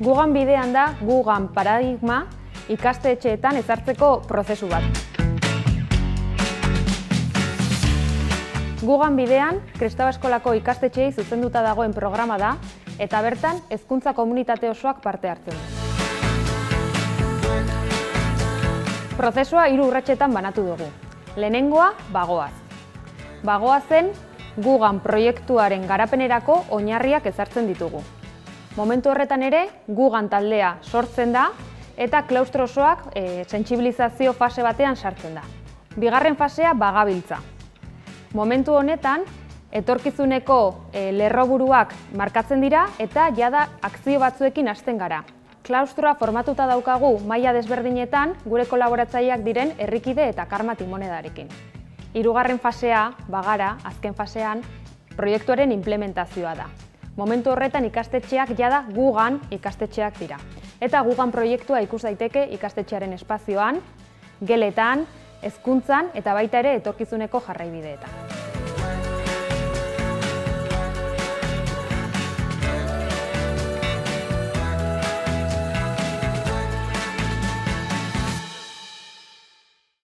Gugan bidean da Gugan paradigma ikastetxeetan ezartzeko prozesu bat. Gugan bidean Kristau Eskolako ikastetxeei zuzenduta dagoen programa da eta bertan hezkuntza komunitate osoak parte hartzen du. Prozesua 3 urratsetan banatu dugu. Lehenengoa, bagoaz. Bagoazen Gugan proiektuaren garapenerako oinarriak ezartzen ditugu. Momentu horretan ere, Gugan taldea sortzen da eta klaustro osoak sentsibilizazio fase batean sartzen da. Bigarren fasea bagabiltza. Momentu honetan, etorkizuneko lerroburuak markatzen dira eta jada akzio batzuekin hasten gara. Klaustroa formatuta daukagu maila desberdinetan gure kolaboratzaileak diren Herrikide eta Karma Timonedarekin. 3. fasea, bagara, azken fasean, proiektuaren implementazioa da. Momentu horretan ikastetxeak jada Gugan ikastetxeak dira. Eta Gugan proiektua ikus daiteke ikastetxearen espazioan, geletan, hezkuntzan eta baita ere etorkizuneko jarraibideetan.